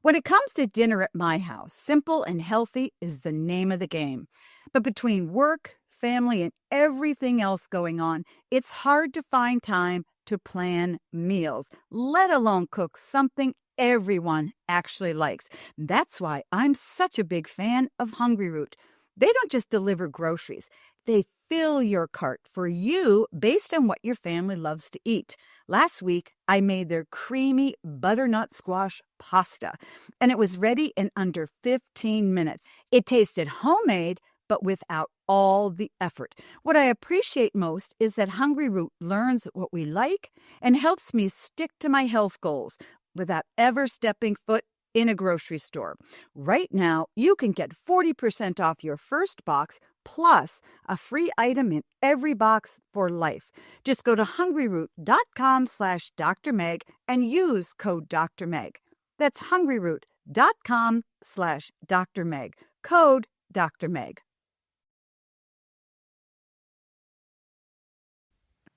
When it comes to dinner at my house, simple and healthy is the name of the game. But between work, family, and everything else going on, it's hard to find time to plan meals, let alone cook something everyone actually likes. That's why I'm such a big fan of Hungry Root. They don't just deliver groceries, they fill your cart for you based on what your family loves to eat. Last week, I made their creamy butternut squash pasta, and it was ready in under 15 minutes. It tasted homemade, but without all the effort. What I appreciate most is that Hungry Root learns what we like and helps me stick to my health goals without ever stepping foot in a grocery store. Right now, you can get 40% off your first box plus a free item in every box for life. Just go to hungryroot.com/Dr. Meg and use code Dr. Meg. That's hungryroot.com/Dr. Meg. Code Dr. Meg.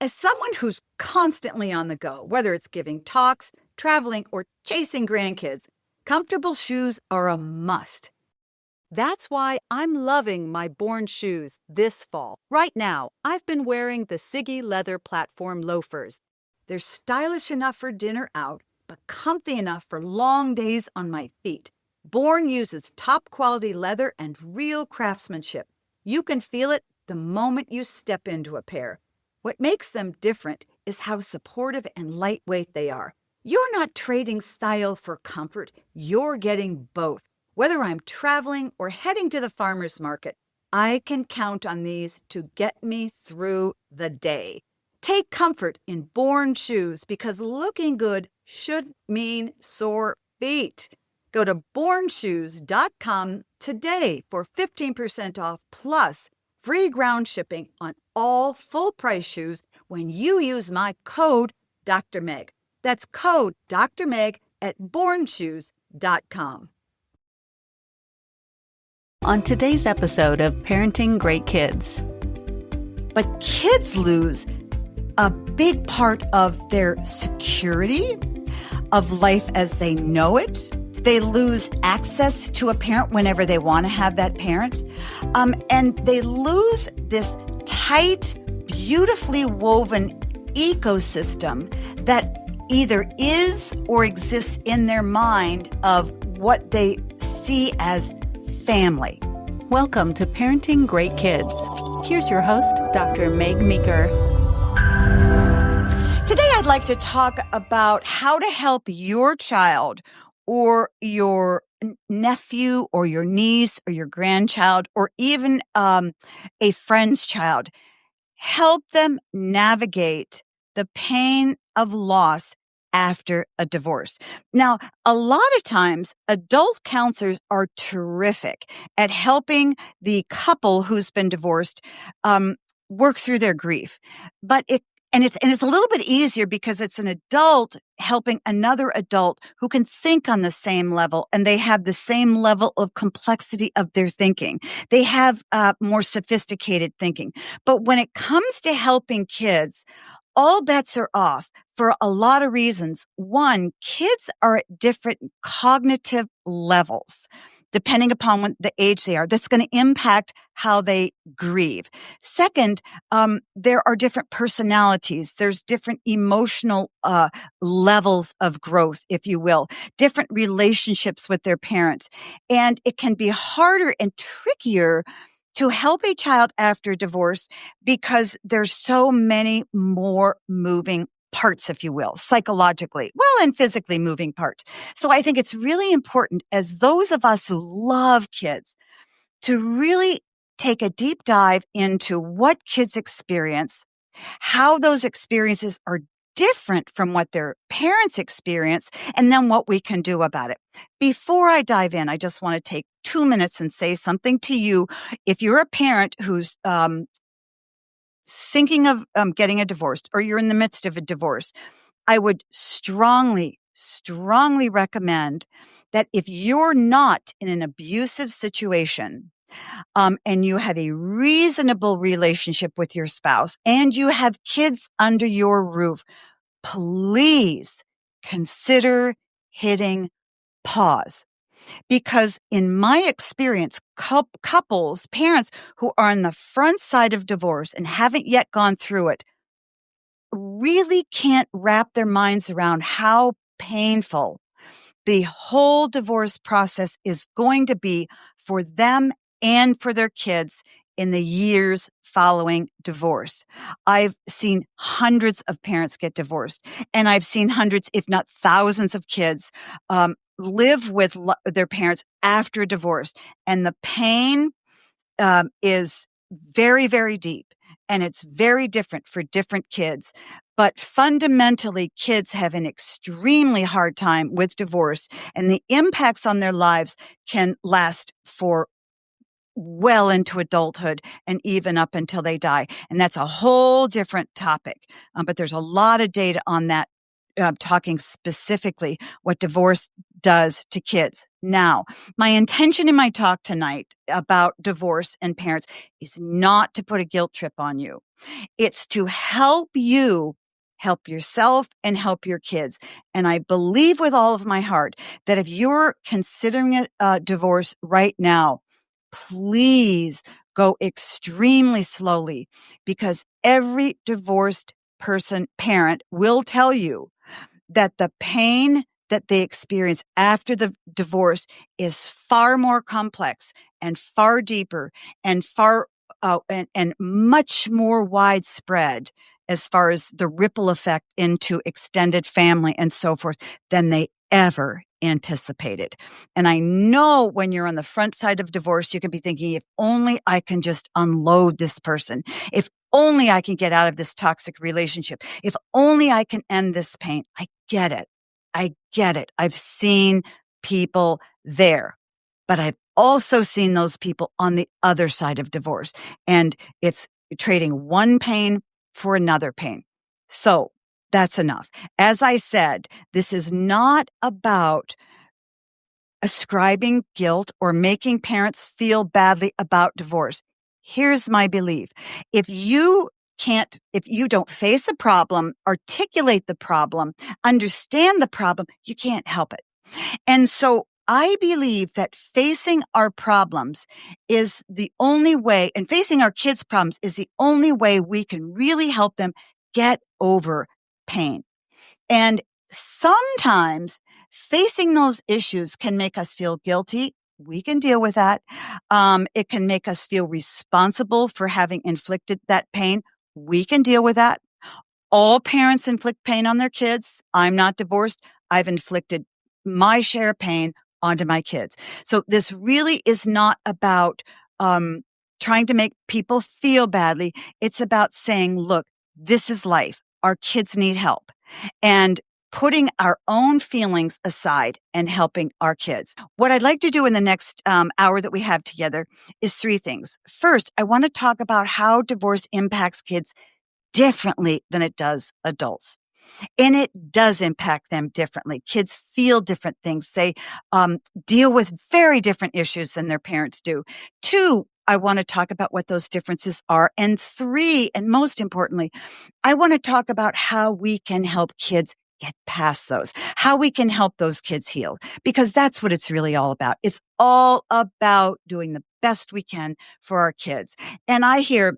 As someone who's constantly on the go, whether it's giving talks, traveling, or chasing grandkids, comfortable shoes are a must. That's why I'm loving my Born shoes this fall. Right now, I've been wearing the Siggy leather platform loafers. They're stylish enough for dinner out, but comfy enough for long days on my feet. Born uses top quality leather and real craftsmanship. You can feel it the moment you step into a pair. What makes them different is how supportive and lightweight they are. You're not trading style for comfort, you're getting both. Whether I'm traveling or heading to the farmer's market, I can count on these to get me through the day. Take comfort in Born shoes because looking good should mean sore feet. Go to bornshoes.com today for 15% off plus free ground shipping on all full-price shoes when you use my code Dr. Meg. That's code Dr. Meg at bornshoes.com. On today's episode of Parenting Great Kids. But kids lose a big part of their security, of life as they know it. They lose access to a parent whenever they want to have that parent. And they lose this tight, beautifully woven ecosystem that either is or exists in their mind of what they see as family. Welcome to Parenting Great Kids. Here's your host, Dr. Meg Meeker. Today, I'd like to talk about how to help your child or your nephew or your niece or your grandchild or even a friend's child. Help them navigate the pain of loss after a divorce. Now, a lot of times, adult counselors are terrific at helping the couple who's been divorced work through their grief. But it's a little bit easier because it's an adult helping another adult who can think on the same level and they have the same level of complexity of their thinking. They have more sophisticated thinking. But when it comes to helping kids, all bets are off for a lot of reasons. One, kids are at different cognitive levels, depending upon the age they are. That's going to impact how they grieve. Second, there are different personalities. There's different emotional levels of growth, if you will, different relationships with their parents. And it can be harder and trickier to help a child after divorce because there's so many more moving parts, if you will, psychologically, and physically moving parts. So I think it's really important as those of us who love kids to really take a deep dive into what kids experience, how those experiences are different from what their parents experience, and then what we can do about it. Before I dive in, I just want to take 2 minutes and say something to you. If you're a parent who's thinking of getting a divorce or you're in the midst of a divorce, I would strongly recommend that if you're not in an abusive situation, and you have a reasonable relationship with your spouse and you have kids under your roof, please consider hitting pause. Because in my experience, couples, parents who are on the front side of divorce and haven't yet gone through it really can't wrap their minds around how painful the whole divorce process is going to be for them and for their kids in the years following divorce. I've seen hundreds of parents get divorced, and I've seen hundreds, if not thousands of kids live with their parents after a divorce. And the pain is very, very deep, and it's very different for different kids. But fundamentally, kids have an extremely hard time with divorce, and the impacts on their lives can last for well into adulthood and even up until they die. And that's a whole different topic. But there's a lot of data on that, talking specifically what divorce does to kids. Now, my intention in my talk tonight about divorce and parents is not to put a guilt trip on you. It's to help you help yourself and help your kids. And I believe with all of my heart that if you're considering a divorce right now, please go extremely slowly, because every divorced parent will tell you that the pain that they experience after the divorce is far more complex and far deeper and and much more widespread as far as the ripple effect into extended family and so forth than they ever anticipated. And I know when you're on the front side of divorce, you can be thinking, if only I can just unload this person, if only I can get out of this toxic relationship, if only I can end this pain. I get it. I get it. I've seen people there, but I've also seen those people on the other side of divorce, and it's trading one pain for another pain. So that's enough. As I said, this is not about ascribing guilt or making parents feel badly about divorce. Here's my belief. If you don't face a problem, articulate the problem, understand the problem, you can't help it. And so I believe that facing our problems is the only way, and facing our kids' problems is the only way we can really help them get over pain. And sometimes facing those issues can make us feel guilty. We can deal with that. It can make us feel responsible for having inflicted that pain. We can deal with that. All parents inflict pain on their kids. I'm not divorced. I've inflicted my share of pain onto my kids. So this really is not about trying to make people feel badly. It's about saying, look, this is life. Our kids need help. And putting our own feelings aside and helping our kids. What I'd like to do in the next hour that we have together is three things. First, I want to talk about how divorce impacts kids differently than it does adults. And it does impact them differently. Kids feel different things. They deal with very different issues than their parents do. Two, I want to talk about what those differences are. And three, and most importantly, I want to talk about how we can help kids get past those, how we can help those kids heal, because that's what it's really all about. It's all about doing the best we can for our kids. And I hear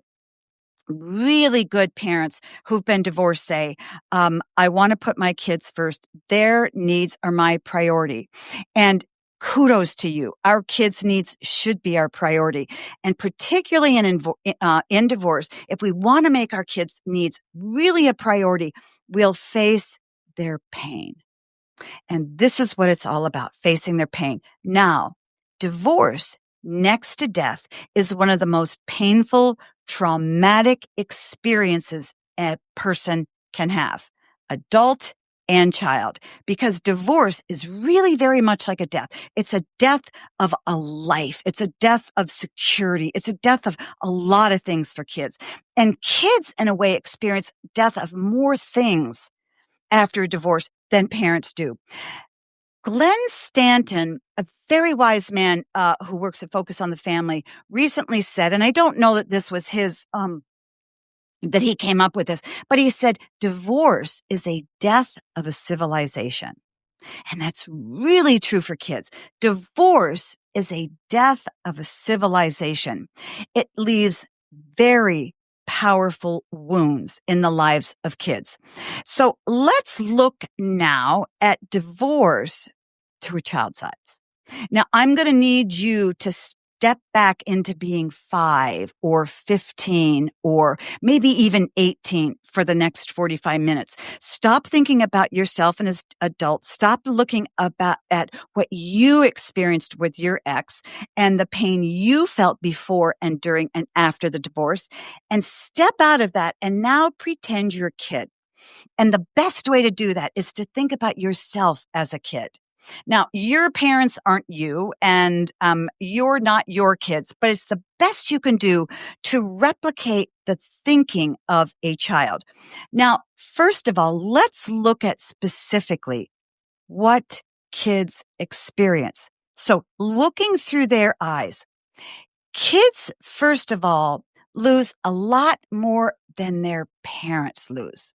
really good parents who've been divorced say, I want to put my kids first. Their needs are my priority. And kudos to you. Our kids' needs should be our priority. And particularly in divorce, if we want to make our kids' needs really a priority, we'll face their pain. And this is what it's all about, facing their pain. Now, divorce next to death is one of the most painful, traumatic experiences a person can have, adult and child, because divorce is really very much like a death. It's a death of a life. It's a death of security. It's a death of a lot of things for kids. And kids, in a way, experience death of more things after divorce than parents do. Glenn Stanton, a very wise man who works at Focus on the Family, recently said, and I don't know that this was his, that he came up with this, but he said, divorce is a death of a civilization. And that's really true for kids. Divorce is a death of a civilization. It leaves very powerful wounds in the lives of kids. So let's look now at divorce through a child's eyes. Now, I'm going to need you to step back into being 5 or 15 or maybe even 18 for the next 45 minutes. Stop thinking about yourself as adult. Stop looking at what you experienced with your ex and the pain you felt before and during and after the divorce, and step out of that and now pretend you're a kid. And the best way to do that is to think about yourself as a kid. Now, your parents aren't you, and you're not your kids, but it's the best you can do to replicate the thinking of a child. Now, first of all, let's look at specifically what kids experience. So, looking through their eyes, kids, first of all, lose a lot more than their parents lose.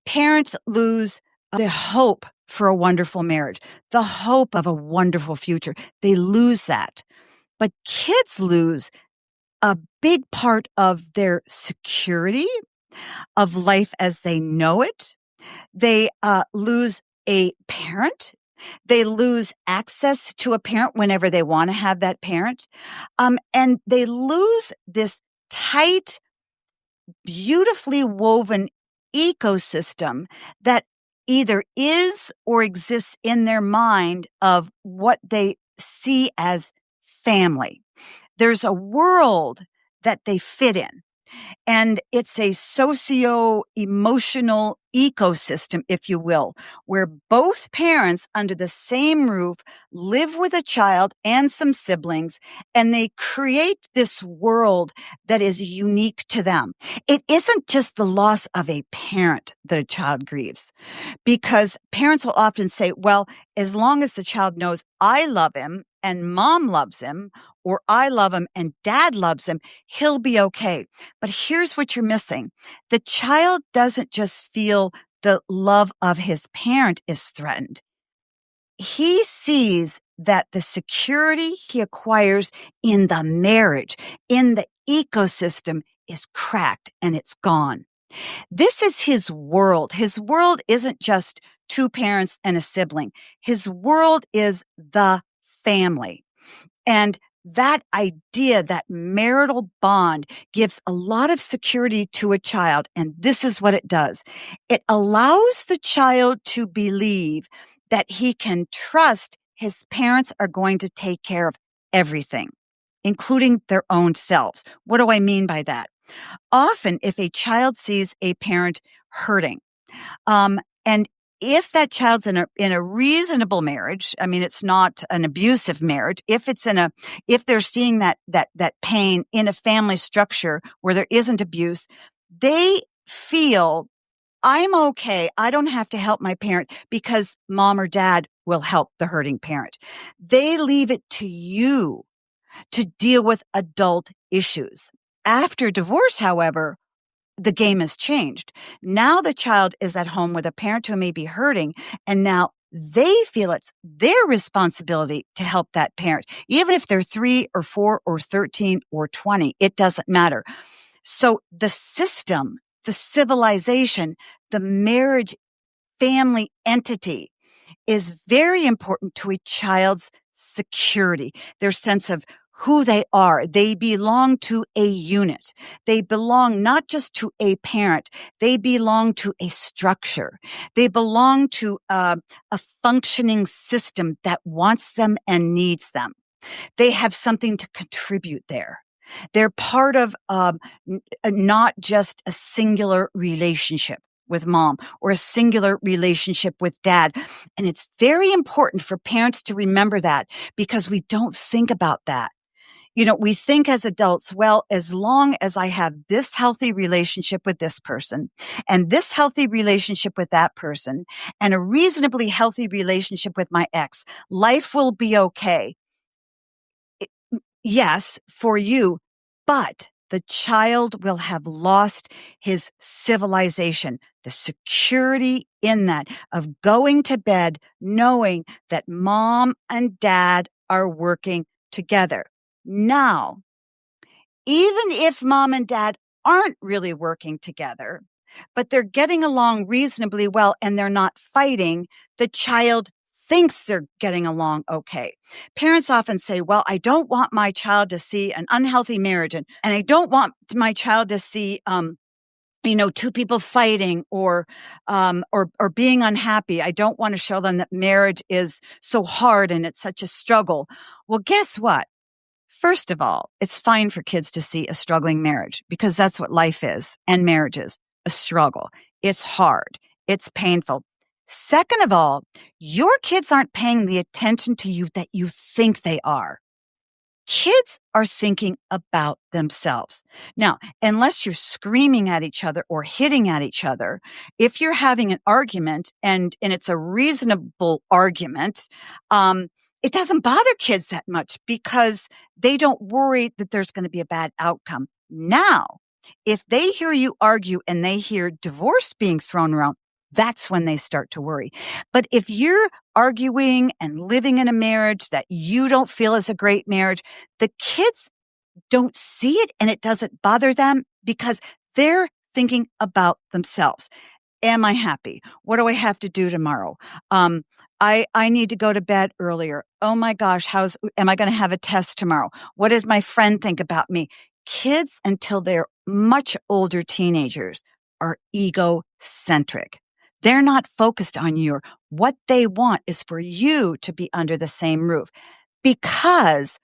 Parents lose the hope for a wonderful marriage, the hope of a wonderful future. They lose that. But kids lose a big part of their security of life as they know it. They lose a parent. They lose access to a parent whenever they want to have that parent. And they lose this tight, beautifully woven ecosystem that either is or exists in their mind of what they see as family. There's a world that they fit in. And it's a socio-emotional ecosystem, if you will, where both parents under the same roof live with a child and some siblings, and they create this world that is unique to them. It isn't just the loss of a parent that a child grieves, because parents will often say, well, as long as the child knows I love him and mom loves him, or I love him and dad loves him, he'll be okay. But here's what you're missing. The child doesn't just feel the love of his parent is threatened. He sees that the security he acquires in the marriage, in the ecosystem, is cracked and it's gone. This is his world. His world isn't just two parents and a sibling. His world is the family. And that idea, that marital bond, gives a lot of security to a child. And this is what it does. It allows the child to believe that he can trust his parents are going to take care of everything, including their own selves. What do I mean by that? Often, if a child sees a parent hurting, and if that child's in a reasonable marriage, I mean, it's not an abusive marriage. If they're seeing that pain in a family structure where there isn't abuse, they feel I'm okay. I don't have to help my parent because mom or dad will help the hurting parent. They leave it to you to deal with adult issues. After divorce, however, the game has changed. Now the child is at home with a parent who may be hurting, and now they feel it's their responsibility to help that parent. Even if they're 3 or 4 or 13 or 20, it doesn't matter. So the system, the civilization, the marriage family entity is very important to a child's security, their sense of who they are. They belong to a unit. They belong not just to a parent. They belong to a structure. They belong to a functioning system that wants them and needs them. They have something to contribute there. They're part of not just a singular relationship with mom or a singular relationship with dad. And it's very important for parents to remember that, because we don't think about that. You know, we think as adults, well, as long as I have this healthy relationship with this person and this healthy relationship with that person and a reasonably healthy relationship with my ex, life will be okay. Yes, for you, but the child will have lost his civilization, the security in that of going to bed knowing that mom and dad are working together. Now, even if mom and dad aren't really working together, but they're getting along reasonably well and they're not fighting, the child thinks they're getting along okay. Parents often say, well, I don't want my child to see an unhealthy marriage and I don't want my child to see, two people fighting or being unhappy. I don't want to show them that marriage is so hard and it's such a struggle. Well, guess what? First of all, it's fine for kids to see a struggling marriage because that's what life is and marriage is, a struggle. It's hard. It's painful. Second of all, your kids aren't paying the attention to you that you think they are. Kids are thinking about themselves. Now, unless you're screaming at each other or hitting at each other, if you're having an argument and it's a reasonable argument, it doesn't bother kids that much because they don't worry that there's going to be a bad outcome. Now, if they hear you argue and they hear divorce being thrown around, that's when they start to worry. But if you're arguing and living in a marriage that you don't feel is a great marriage, the kids don't see it and it doesn't bother them because they're thinking about themselves. Am I happy? What do I have to do tomorrow? I need to go to bed earlier. Oh my gosh, am I going to have a test tomorrow? What does my friend think about me? Kids, until they're much older teenagers, are egocentric. They're not focused on you. What they want is for you to be under the same roof because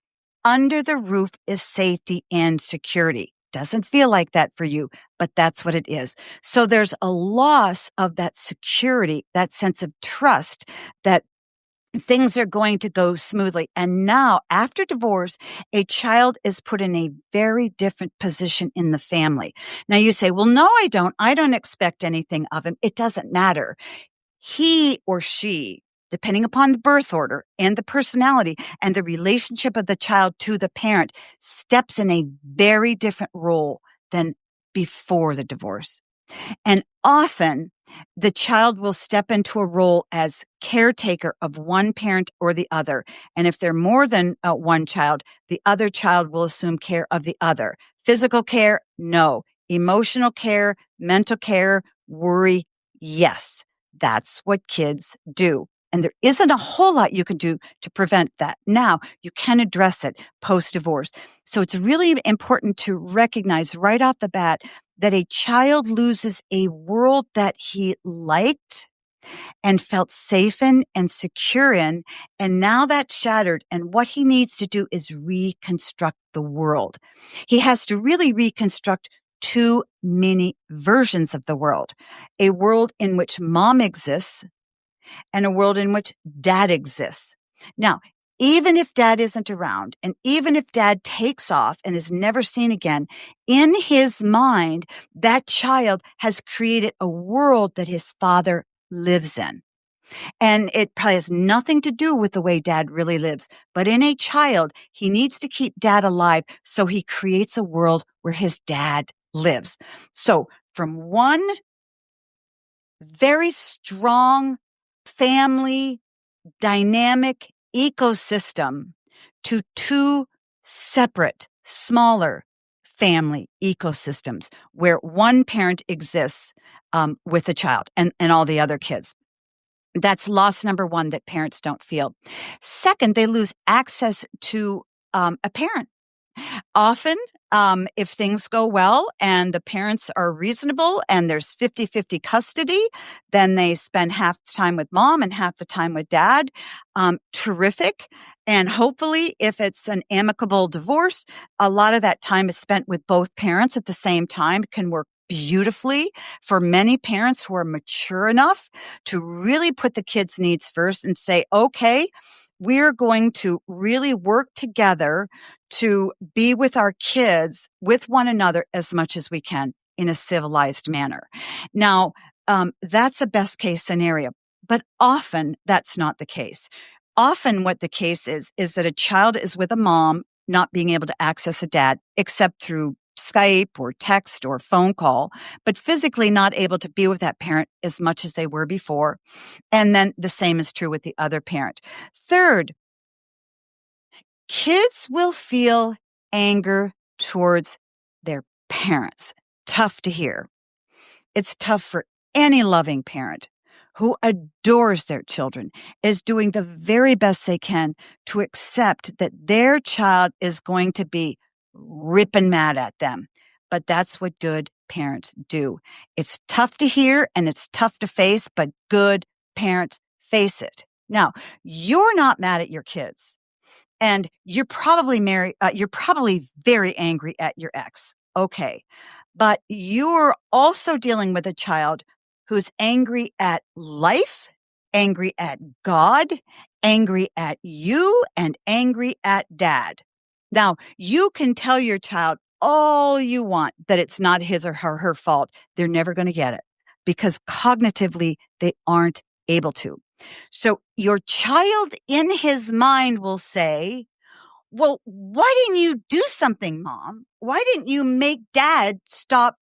under the roof is safety and security. Doesn't feel like that for you, but that's what it is. So there's a loss of that security, that sense of trust that things are going to go smoothly. And now after divorce, a child is put in a very different position in the family. Now you say, well, no, I don't. I don't expect anything of him. It doesn't matter. He or she, depending upon the birth order and the personality and the relationship of the child to the parent, steps in a very different role than before the divorce. And often the child will step into a role as caretaker of one parent or the other. And if they're more than one child, the other child will assume care of the other. Physical care, no. Emotional care, mental care, worry, yes. That's what kids do. And there isn't a whole lot you can do to prevent that. Now, you can address it post-divorce. So it's really important to recognize right off the bat that a child loses a world that he liked and felt safe in and secure in, and now that's shattered. And what he needs to do is reconstruct the world. He has to really reconstruct too many versions of the world. A world in which mom exists and a world in which dad exists. Now, even if dad isn't around and even if dad takes off and is never seen again, in his mind, that child has created a world that his father lives in. And it probably has nothing to do with the way dad really lives. But in a child, he needs to keep dad alive. So he creates a world where his dad lives. So from one very strong family dynamic ecosystem to two separate, smaller family ecosystems where one parent exists with the child and all the other kids. That's loss number one that parents don't feel. Second, they lose access to a parent. Often, if things go well and the parents are reasonable and there's 50-50 custody, then they spend half the time with mom and half the time with dad. Terrific. And hopefully, if it's an amicable divorce, a lot of that time is spent with both parents at the same time. It can work beautifully for many parents who are mature enough to really put the kids' needs first and say, okay, we're going to really work together to be with our kids, with one another as much as we can in a civilized manner. Now, that's a best case scenario, but often that's not the case. Often what the case is that a child is with a mom not being able to access a dad except through Skype or text or phone call, but physically not able to be with that parent as much as they were before. And then the same is true with the other parent. Third, kids will feel anger towards their parents. Tough to hear. It's tough for any loving parent who adores their children, is doing the very best they can to accept that their child is going to be ripping mad at them. But that's what good parents do. It's tough to hear and it's tough to face, but good parents face it. Now, you're not mad at your kids. And you're probably you're probably very angry at your ex. Okay. But you're also dealing with a child who's angry at life, angry at God, angry at you, and angry at dad. Now, you can tell your child all you want that it's not his or her fault. They're never going to get it because cognitively they aren't able to. So your child in his mind will say, well, why didn't you do something, Mom? Why didn't you make Dad stop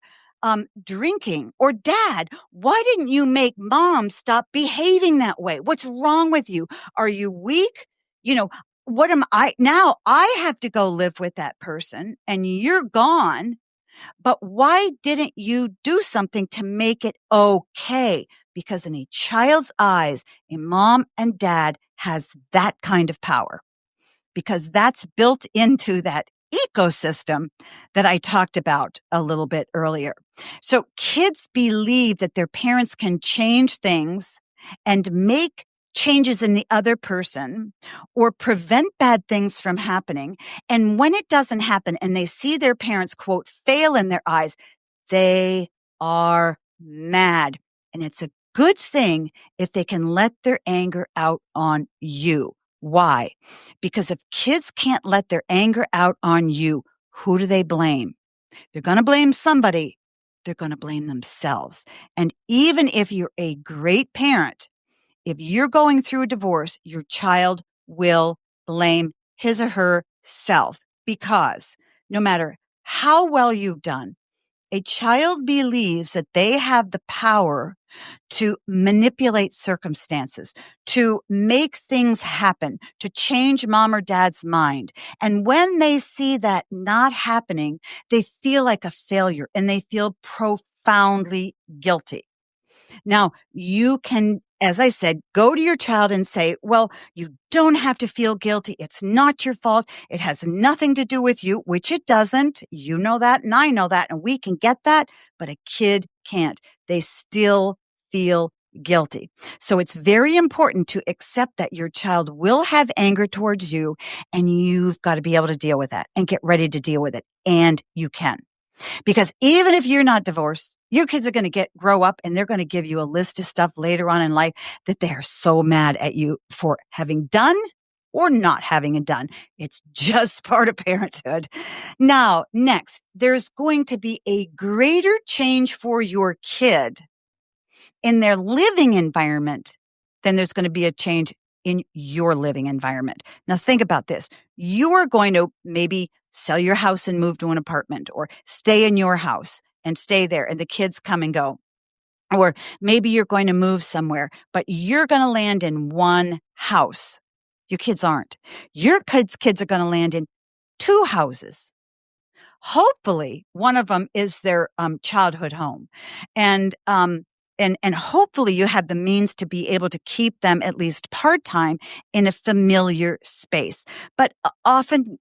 drinking? Or Dad, why didn't you make Mom stop behaving that way? What's wrong with you? Are you weak? You know, what am I now? I have to go live with that person and you're gone. But why didn't you do something to make it okay? Because in a child's eyes, a mom and dad has that kind of power because that's built into that ecosystem that I talked about a little bit earlier. So kids believe that their parents can change things and make changes in the other person or prevent bad things from happening. And when it doesn't happen and they see their parents, quote, fail in their eyes, they are mad. And it's a good thing if they can let their anger out on you. Why? Because if kids can't let their anger out on you, who do they blame? They're going to blame somebody. They're going to blame themselves. And even if you're a great parent, if you're going through a divorce, your child will blame his or her self because no matter how well you've done, a child believes that they have the power to manipulate circumstances, to make things happen, to change mom or dad's mind. And when they see that not happening, they feel like a failure and they feel profoundly guilty. Now, you can, as I said, go to your child and say, well, you don't have to feel guilty. It's not your fault. It has nothing to do with you, which it doesn't. You know that and I know that and we can get that, but a kid can't. They still feel guilty. So it's very important to accept that your child will have anger towards you and you've got to be able to deal with that and get ready to deal with it. And you can. Because even if you're not divorced, your kids are going to grow up and they're going to give you a list of stuff later on in life that they are so mad at you for having done or not having it done. It's just part of parenthood. Now, next, there's going to be a greater change for your kid in their living environment than there's going to be a change in your living environment. Now, think about this. You're going to maybe sell your house and move to an apartment or stay in your house and stay there and the kids come and go. Or maybe you're going to move somewhere, but you're going to land in one house. Your kids aren't. Your kids are going to land in two houses. Hopefully, one of them is their childhood home. And hopefully you have the means to be able to keep them at least part-time in a familiar space. But often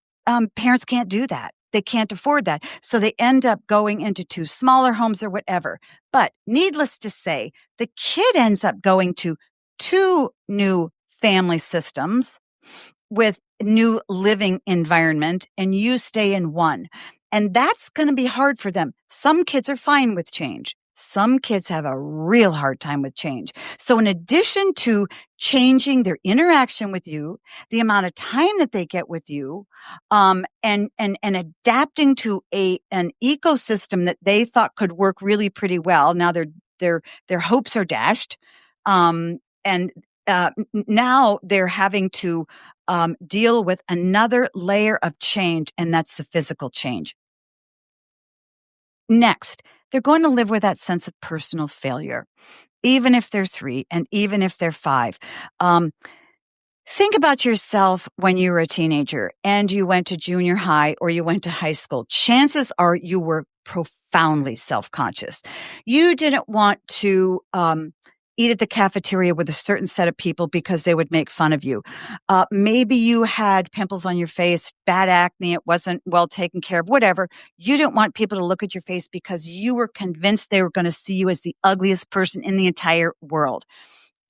parents can't do that. They can't afford that. So they end up going into two smaller homes or whatever. But needless to say, the kid ends up going to two new family systems with new living environment and you stay in one. And that's going to be hard for them. Some kids are fine with change. Some kids have a real hard time with change. So in addition to changing their interaction with you, the amount of time that they get with you, and adapting to an ecosystem that they thought could work really pretty well, now their hopes are dashed. Now they're having to deal with another layer of change, and that's the physical change. Next, they're going to live with that sense of personal failure, even if they're 3 and even if they're 5. Think about yourself when you were a teenager and you went to junior high or you went to high school. Chances are you were profoundly self-conscious. You didn't want to eat at the cafeteria with a certain set of people because they would make fun of you. Maybe you had pimples on your face, bad acne, it wasn't well taken care of, whatever. You didn't want people to look at your face because you were convinced they were going to see you as the ugliest person in the entire world.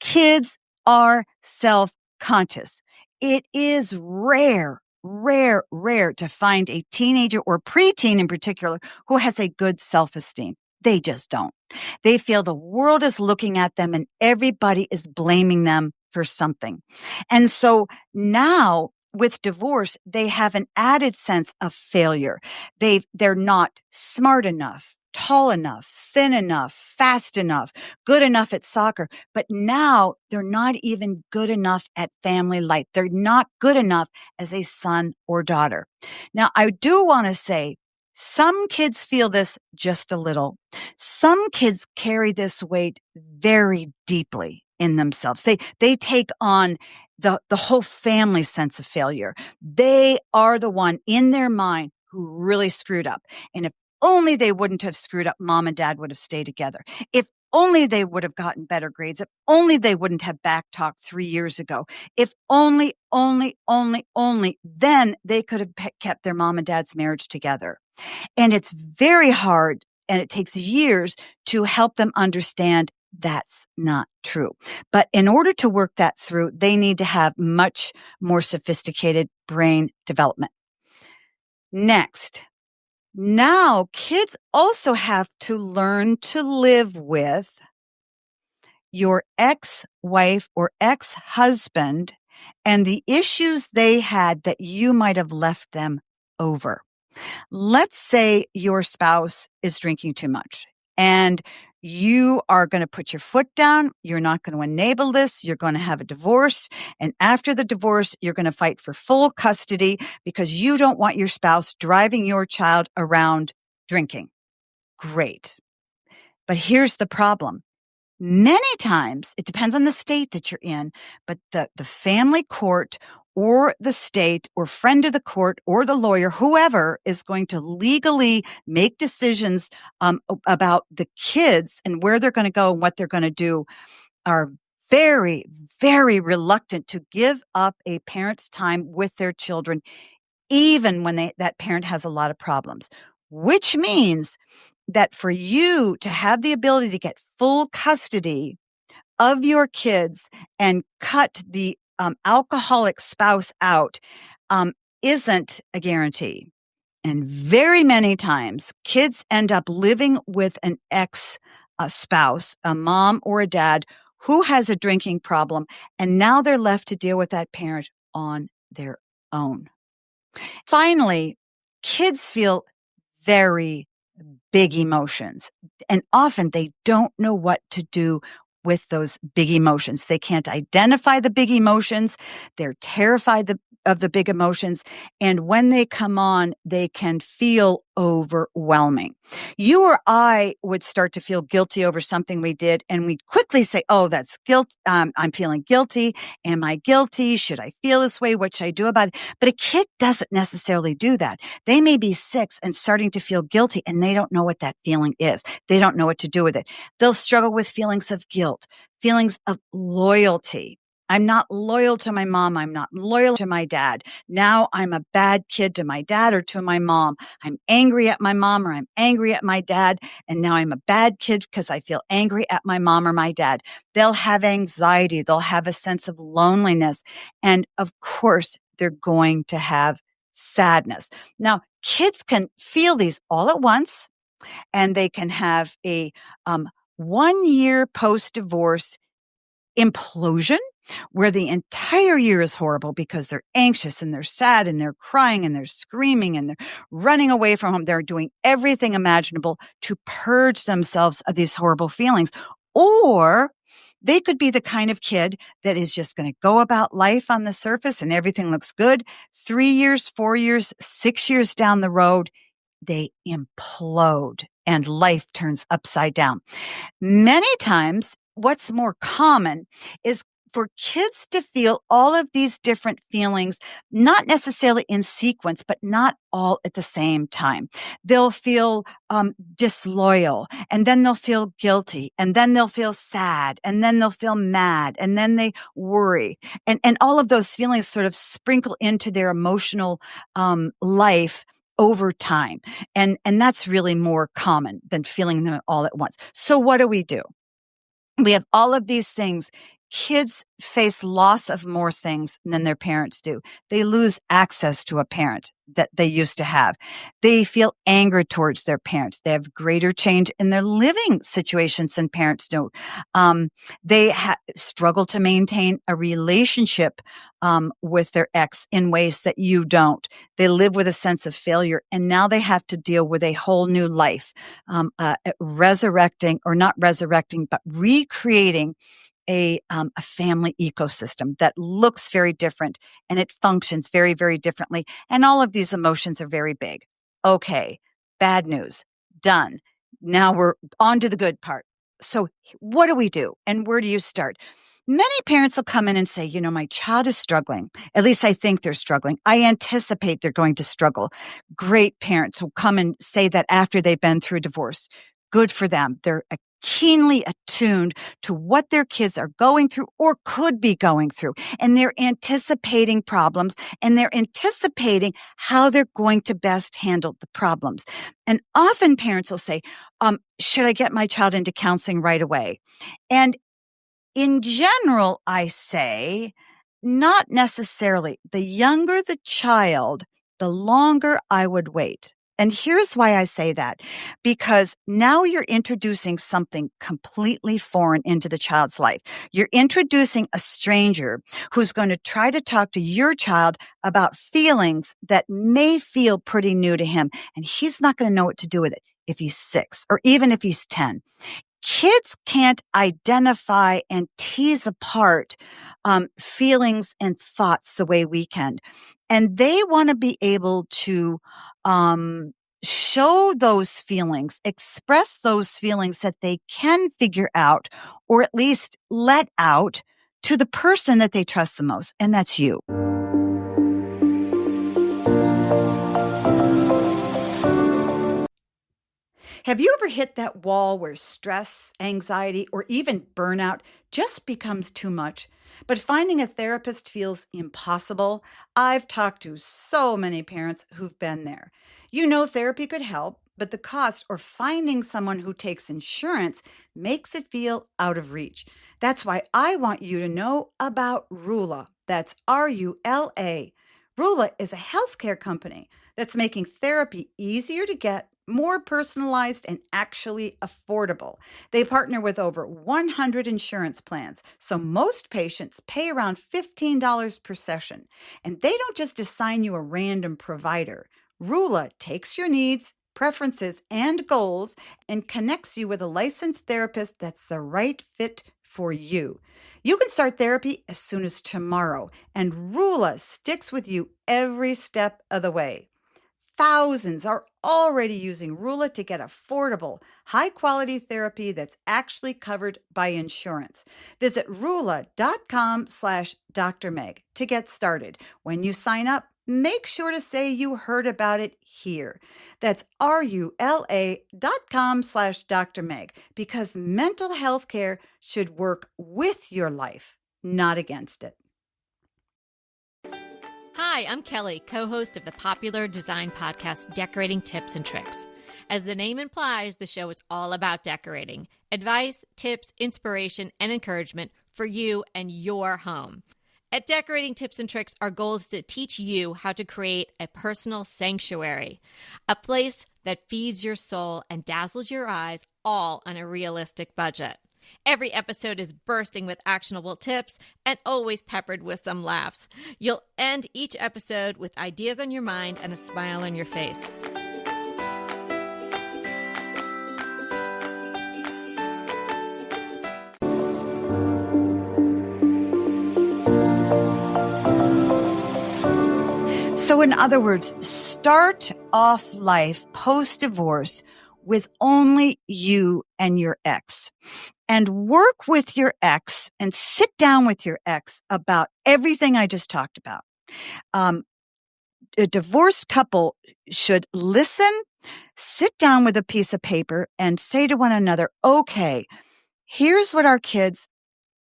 Kids are self-conscious. It is rare to find a teenager or preteen in particular who has a good self-esteem. They just don't. They feel the world is looking at them and everybody is blaming them for something. And so now with divorce, they have an added sense of failure. They're not smart enough, tall enough, thin enough, fast enough, good enough at soccer. But now they're not even good enough at family life. They're not good enough as a son or daughter. Now, I do want to say some kids feel this just a little. Some kids carry this weight very deeply in themselves. They take on the whole family sense of failure. They are the one in their mind who really screwed up. And if only they wouldn't have screwed up, mom and dad would have stayed together. If only they would have gotten better grades. If only they wouldn't have backtalked 3 years ago. If only, then they could have kept their mom and dad's marriage together. And it's very hard and it takes years to help them understand that's not true. But in order to work that through, they need to have much more sophisticated brain development. Next, now kids also have to learn to live with your ex-wife or ex-husband and the issues they had that you might have left them over. Let's say your spouse is drinking too much and you are going to put your foot down. You're not going to enable this. You're going to have a divorce. And after the divorce, you're going to fight for full custody because you don't want your spouse driving your child around drinking. Great. But here's the problem. Many times, it depends on the state that you're in, but the family court or the state or friend of the court or the lawyer, whoever is going to legally make decisions about the kids and where they're going to go and what they're going to do are very, very reluctant to give up a parent's time with their children, even when that parent has a lot of problems, which means that for you to have the ability to get full custody of your kids and cut the alcoholic spouse out isn't a guarantee. And very many times, kids end up living with an ex-spouse, a mom or a dad who has a drinking problem, and now they're left to deal with that parent on their own. Finally, kids feel very big emotions, and often they don't know what to do with those big emotions. They can't identify the big emotions. They're terrified of the big emotions. And when they come on, they can feel overwhelming. You or I would start to feel guilty over something we did, and we'd quickly say, oh, that's guilt. I'm feeling guilty. Am I guilty? Should I feel this way? What should I do about it? But a kid doesn't necessarily do that. They may be 6 and starting to feel guilty, and they don't know what that feeling is. They don't know what to do with it. They'll struggle with feelings of guilt, feelings of loyalty. I'm not loyal to my mom. I'm not loyal to my dad. Now I'm a bad kid to my dad or to my mom. I'm angry at my mom or I'm angry at my dad. And now I'm a bad kid because I feel angry at my mom or my dad. They'll have anxiety. They'll have a sense of loneliness. And of course, they're going to have sadness. Now, kids can feel these all at once, and they can have a 1 year post-divorce implosion where the entire year is horrible because they're anxious and they're sad and they're crying and they're screaming and they're running away from home. They're doing everything imaginable to purge themselves of these horrible feelings. Or they could be the kind of kid that is just going to go about life on the surface and everything looks good. 3 years, 4 years, 6 years down the road, they implode and life turns upside down. Many times, what's more common is for kids to feel all of these different feelings, not necessarily in sequence, but not all at the same time. They'll feel disloyal, and then they'll feel guilty, and then they'll feel sad, and then they'll feel mad, and then they worry. And all of those feelings sort of sprinkle into their emotional life over time. And that's really more common than feeling them all at once. So what do? We have all of these things. Kids face loss of more things than their parents do. They lose access to a parent that they used to have. They feel anger towards their parents. They have greater change in their living situations than parents do. They struggle to maintain a relationship with their ex in ways that you don't. They live with a sense of failure, and now they have to deal with a whole new life, resurrecting, or not resurrecting, but recreating a family ecosystem that looks very different and it functions very, very differently. And all of these emotions are very big. Okay, bad news, done. Now we're on to the good part. So what do we do? And where do you start? Many parents will come in and say, my child is struggling. At least I think they're struggling. I anticipate they're going to struggle. Great parents will come and say that after they've been through a divorce. Good for them. They're keenly attuned to what their kids are going through or could be going through. And they're anticipating problems, and they're anticipating how they're going to best handle the problems. And often parents will say, should I get my child into counseling right away? And in general, I say, not necessarily. The younger the child, the longer I would wait. And here's why I say that. Because now you're introducing something completely foreign into the child's life. You're introducing a stranger who's going to try to talk to your child about feelings that may feel pretty new to him. And he's not going to know what to do with it if he's 6 or even if he's 10. Kids can't identify and tease apart feelings and thoughts the way we can. And they want to be able to show those feelings, express those feelings that they can figure out, or at least let out to the person that they trust the most, and that's you. Have you ever hit that wall where stress, anxiety, or even burnout just becomes too much, but finding a therapist feels impossible? I've talked to so many parents who've been there. Therapy could help, but the cost or finding someone who takes insurance makes it feel out of reach. That's why I want you to know about Rula. That's RULA. Rula is a healthcare company that's making therapy easier to get, more personalized, and actually affordable. They partner with over 100 insurance plans, so most patients pay around $15 per session. And they don't just assign you a random provider. Rula takes your needs, preferences, and goals and connects you with a licensed therapist that's the right fit for you. You can start therapy as soon as tomorrow, and Rula sticks with you every step of the way. Thousands are already using Rula to get affordable, high-quality therapy that's actually covered by insurance. Visit rula.com/Dr. Meg to get started. When you sign up, make sure to say you heard about it here. That's RULA.com/Dr. Meg, because mental health care should work with your life, not against it. Hi, I'm Kelly, co-host of the popular design podcast, Decorating Tips and Tricks. As the name implies, the show is all about decorating. Advice, tips, inspiration, and encouragement for you and your home. At Decorating Tips and Tricks, our goal is to teach you how to create a personal sanctuary, a place that feeds your soul and dazzles your eyes, all on a realistic budget. Every episode is bursting with actionable tips and always peppered with some laughs. You'll end each episode with ideas on your mind and a smile on your face. So in other words, start off life post-divorce with only you and your ex, and work with your ex and sit down with your ex about everything I just talked about. A divorced couple should listen, sit down with a piece of paper and say to one another, okay, here's what our kids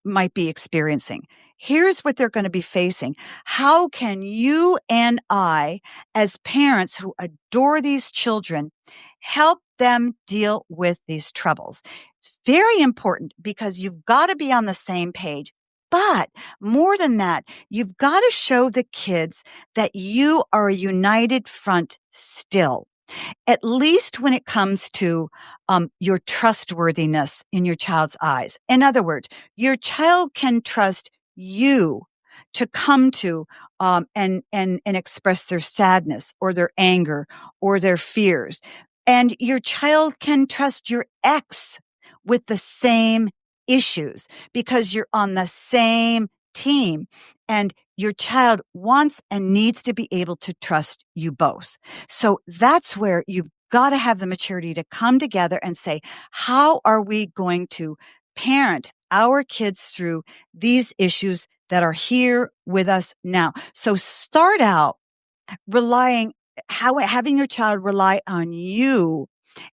might be experiencing. Here's what they're going to be facing. How can you and I, as parents who adore these children, help them deal with these troubles? It's very important because you've got to be on the same page. But more than that, you've got to show the kids that you are a united front still, at least when it comes to your trustworthiness in your child's eyes. In other words, your child can trust you to come to and express their sadness or their anger or their fears. And your child can trust your ex with the same issues because you're on the same team, and your child wants and needs to be able to trust you both. So that's where you've got to have the maturity to come together and say, how are we going to parent our kids through these issues that are here with us now? So start out having your child rely on you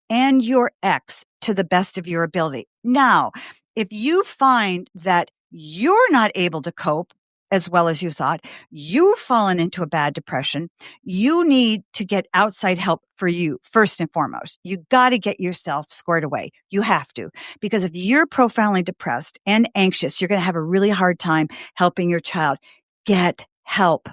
and your ex to the best of your ability. Now, if you find that you're not able to cope as well as you thought, you've fallen into a bad depression, you need to get outside help for you first and foremost. You got to get yourself squared away. You have to, because if you're profoundly depressed and anxious, you're going to have a really hard time helping your child. Get help.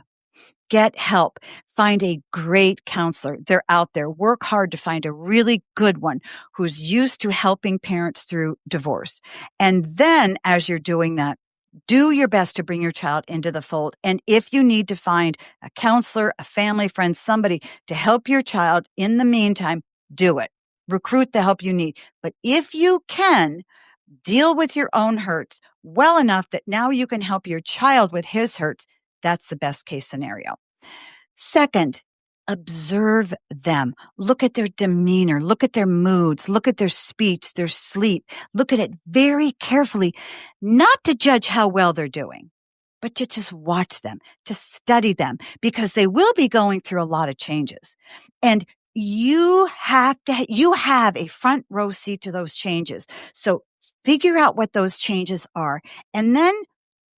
Get help. Find a great counselor. They're out there. Work hard to find a really good one who's used to helping parents through divorce. And then as you're doing that, do your best to bring your child into the fold. And if you need to find a counselor, a family friend, somebody to help your child in the meantime, do it. Recruit the help you need. But if you can, deal with your own hurts well enough that now you can help your child with his hurts. That's the best case scenario. Second, observe them. Look at their demeanor. Look at their moods. Look at their speech, their sleep. Look at it very carefully, not to judge how well they're doing, but to just watch them, to study them, because they will be going through a lot of changes. And you have a front row seat to those changes. So figure out what those changes are, and then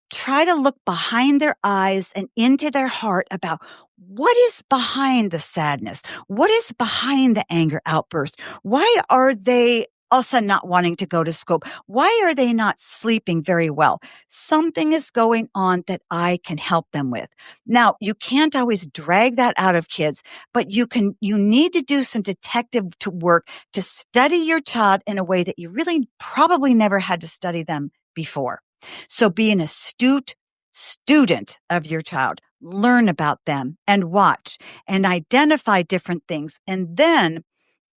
try to look behind their eyes and into their heart about what is behind the sadness. What is behind the anger outburst? Why are they also not wanting to go to school? Why are they not sleeping very well? Something is going on that I can help them with. Now, you can't always drag that out of kids, but you need to do some detective work to study your child in a way that you really probably never had to study them before. So be an astute student of your child. Learn about them and watch and identify different things. And then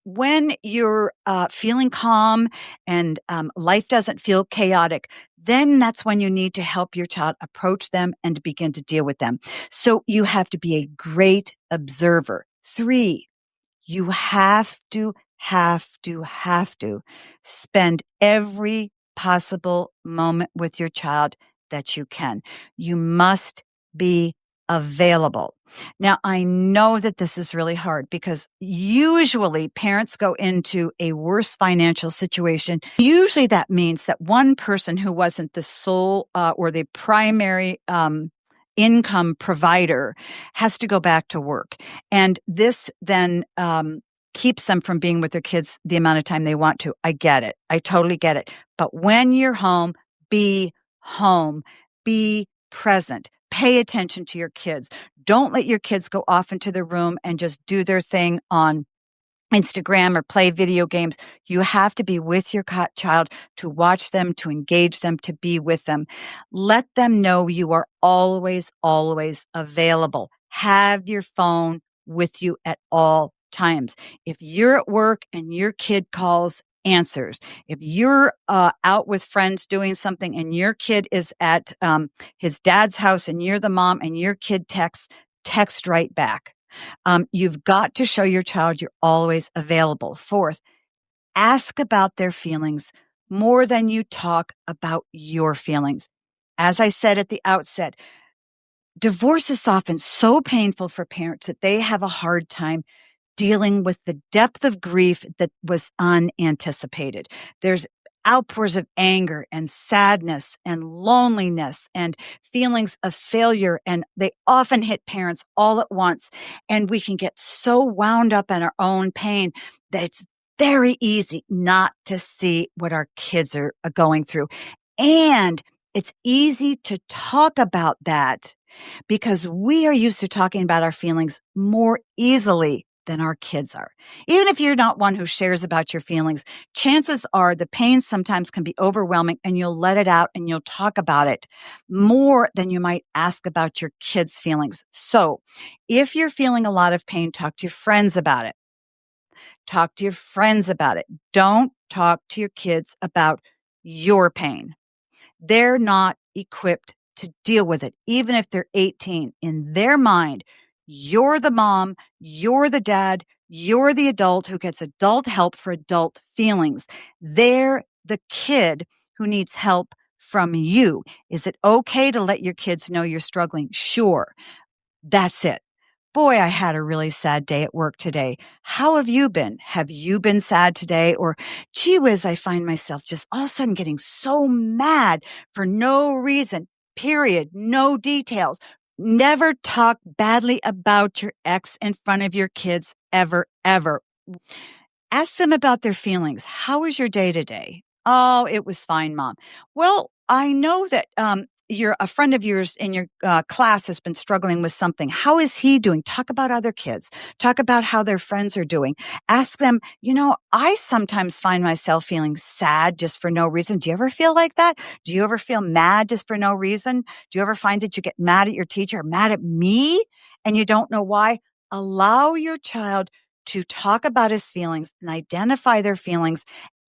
when you're feeling calm and life doesn't feel chaotic, then that's when you need to help your child approach them and begin to deal with them. So you have to be a great observer. 3, you have to spend every possible moment with your child that you can. You must be available. Now, I know that this is really hard because usually parents go into a worse financial situation. Usually that means that one person who wasn't the sole or the primary income provider has to go back to work. And this then keeps them from being with their kids the amount of time they want to. I get it. I totally get it. But when you're home, be present. Pay attention to your kids. Don't let your kids go off into the room and just do their thing on Instagram or play video games. You have to be with your child, to watch them, to engage them, to be with them. Let them know you are always available. Have your phone with you at all times. If you're at work and your kid calls, answers. If you're out with friends doing something and your kid is at his dad's house and you're the mom and your kid text right back. You've got to show your child you're always available. 4th, Ask about their feelings more than you talk about your feelings. As I said at the outset, divorce is often so painful for parents that they have a hard time dealing with the depth of grief that was unanticipated. There's outpours of anger and sadness and loneliness and feelings of failure, and they often hit parents all at once. And we can get so wound up in our own pain that it's very easy not to see what our kids are going through. And it's easy to talk about that because we are used to talking about our feelings more easily than our kids are. Even if you're not one who shares about your feelings, chances are the pain sometimes can be overwhelming and you'll let it out and you'll talk about it more than you might ask about your kids' feelings. So if you're feeling a lot of pain, talk to your friends about it. Talk to your friends about it. Don't talk to your kids about your pain. They're not equipped to deal with it, even if they're 18. In their mind, you're the mom, you're the dad, you're the adult who gets adult help for adult feelings. They're the kid who needs help from you. Is it okay to let your kids know you're struggling? Sure. That's it. Boy, I had a really sad day at work today. How have you been? Have you been sad today? Or, gee whiz, I find myself just all of a sudden getting so mad for no reason, period, no details. Never talk badly about your ex in front of your kids ever, ever. Ask them about their feelings. How was your day today? Oh, it was fine, Mom. Well, I know that you're a friend of yours in your class has been struggling with something. How is he doing? Talk about other kids. Talk about how their friends are doing. Ask them, I sometimes find myself feeling sad just for no reason. Do you ever feel like that? Do you ever feel mad just for no reason? Do you ever find that you get mad at your teacher or mad at me and you don't know why? Allow your child to talk about his feelings and identify their feelings.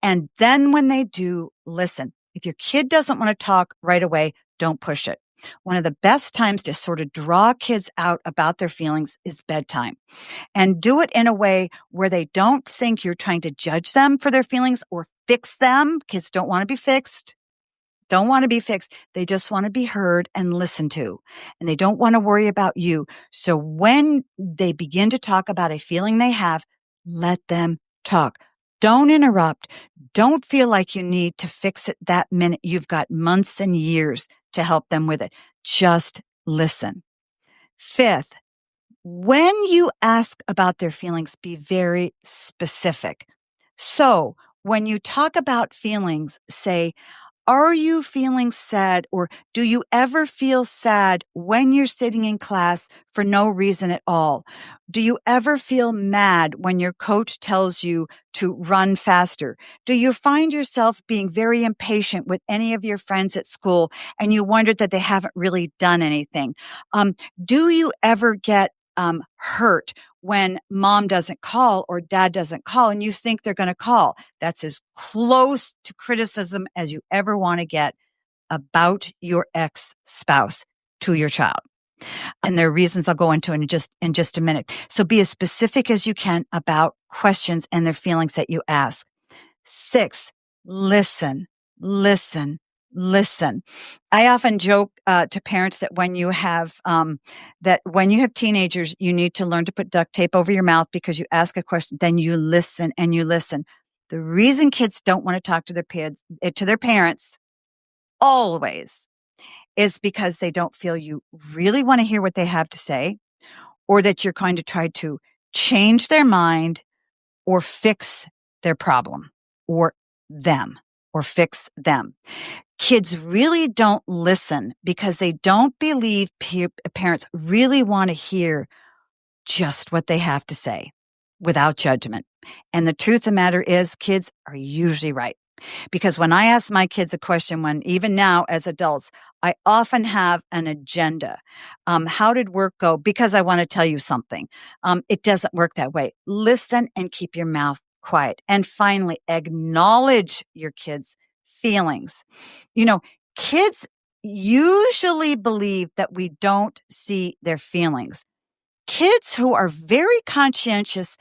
And then when they do, listen. If your kid doesn't want to talk right away, don't push it. One of the best times to sort of draw kids out about their feelings is bedtime. And do it in a way where they don't think you're trying to judge them for their feelings or fix them. Kids don't want to be fixed. Don't want to be fixed. They just want to be heard and listened to. And they don't want to worry about you. So when they begin to talk about a feeling they have, let them talk. Don't interrupt. Don't feel like you need to fix it that minute. You've got months and years to help them with it. Just listen. Fifth, when you ask about their feelings, be very specific. So when you talk about feelings, say, are you feeling sad, or do you ever feel sad when you're sitting in class for no reason at all? Do you ever feel mad when your coach tells you to run faster? Do you find yourself being very impatient with any of your friends at school and you wonder that they haven't really done anything? Do you ever get hurt when mom doesn't call or dad doesn't call and you think they're going to call? That's as close to criticism as you ever want to get about your ex-spouse to your child. And there are reasons I'll go into in just a minute. So be as specific as you can about questions and their feelings that you ask. 6, listen, listen, listen. I often joke to parents that when you have teenagers, you need to learn to put duct tape over your mouth because you ask a question, then you listen and you listen. The reason kids don't want to talk to their parents always is because they don't feel you really want to hear what they have to say, or that you're going to try to change their mind or fix their problem or them or fix them. Kids really don't listen because they don't believe parents really want to hear just what they have to say without judgment. And the truth of the matter is kids are usually right. Because when I ask my kids a question, even now as adults, I often have an agenda. How did work go? Because I want to tell you something. It doesn't work that way. Listen and keep your mouth quiet. And finally, acknowledge your kids' feelings. Kids usually believe that we don't see their feelings. Kids who are very conscientious,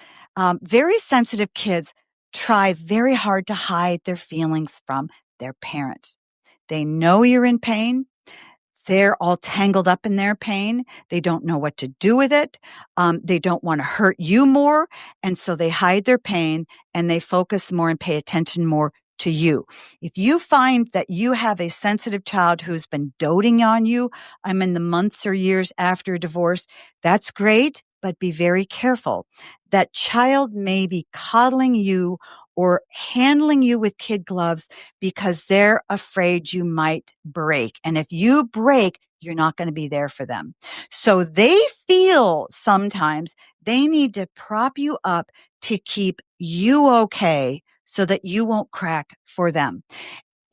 very sensitive kids try very hard to hide their feelings from their parents. They know you're in pain. They're all tangled up in their pain. They don't know what to do with it. They don't want to hurt you more. And so they hide their pain and they focus more and pay attention more to you. If you find that you have a sensitive child who's been doting on you, I'm in the months or years after a divorce, that's great, but be very careful. That child may be coddling you or handling you with kid gloves because they're afraid you might break. And if you break, you're not going to be there for them. So they feel sometimes they need to prop you up to keep you okay so that you won't crack for them.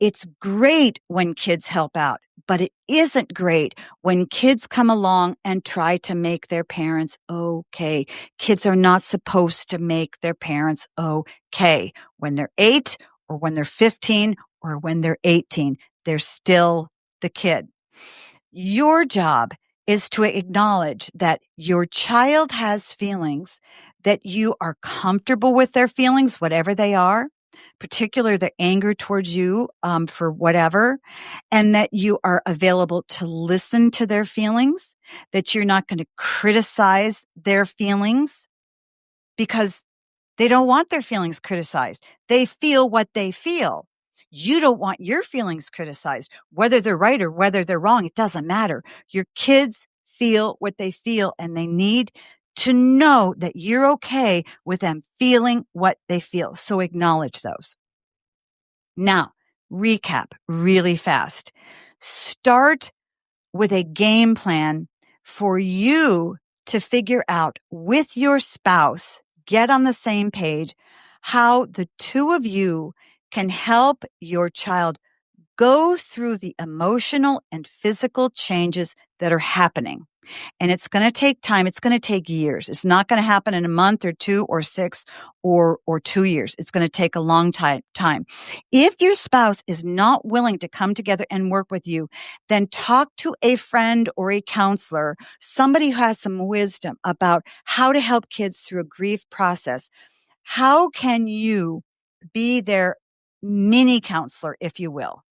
It's great when kids help out, but it isn't great when kids come along and try to make their parents okay. Kids are not supposed to make their parents okay. When they're 8 or when they're 15 or when they're 18, they're still the kid. Your job is to acknowledge that your child has feelings, that you are comfortable with their feelings, whatever they are, particularly the anger towards you for whatever, and that you are available to listen to their feelings, that you're not going to criticize their feelings because they don't want their feelings criticized. They feel what they feel. You don't want your feelings criticized. Whether they're right or whether they're wrong, it doesn't matter. Your kids feel what they feel, and they need to know that you're okay with them feeling what they feel. So acknowledge those. Now, recap really fast. Start with a game plan for you to figure out with your spouse, get on the same page, how the two of you can help your child go through the emotional and physical changes that are happening. And it's going to take time. It's going to take years. It's not going to happen in a month or 2 or 6 or 2 years. It's going to take a long time. If your spouse is not willing to come together and work with you, then talk to a friend or a counselor, somebody who has some wisdom about how to help kids through a grief process. How can you be their mini counselor, if you will?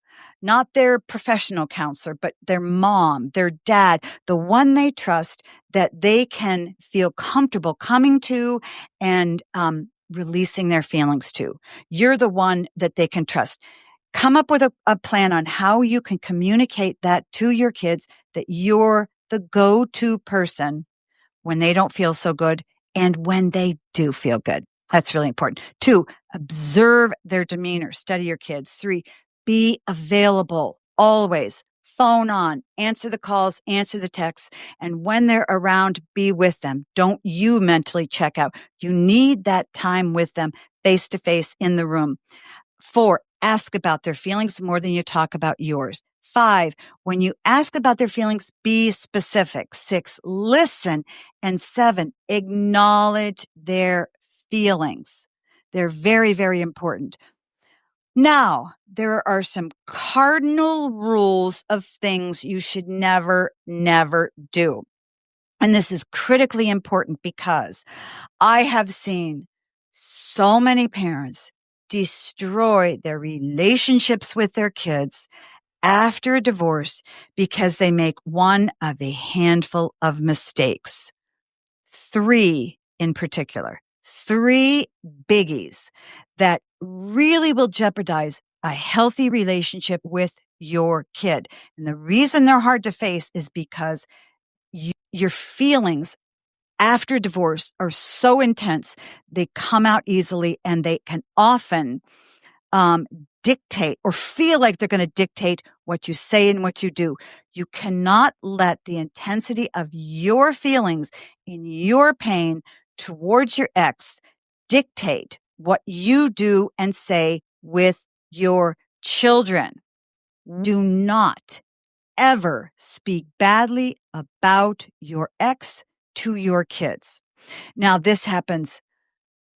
Not their professional counselor, but their mom, their dad, the one they trust that they can feel comfortable coming to and releasing their feelings to. You're the one that they can trust. Come up with a plan on how you can communicate that to your kids, that you're the go-to person when they don't feel so good and when they do feel good. That's really important. 2, observe their demeanor. Study your kids. 3, be available always. Phone on, answer the calls, answer the texts. And when they're around, be with them. Don't you mentally check out. You need that time with them face to face in the room. 4, ask about their feelings more than you talk about yours. 5, when you ask about their feelings, be specific. 6, listen. And 7, acknowledge their feelings. They're very, very important. Now, there are some cardinal rules of things you should never, never do. And this is critically important because I have seen so many parents destroy their relationships with their kids after a divorce because they make one of a handful of mistakes. 3 in particular, 3 biggies that really will jeopardize a healthy relationship with your kid. And the reason they're hard to face is because your feelings after divorce are so intense, they come out easily and they can often dictate or feel like they're going to dictate what you say and what you do. You cannot let the intensity of your feelings in your pain towards your ex dictate what you do and say with your children. Do not ever speak badly about your ex to your kids. Now, this happens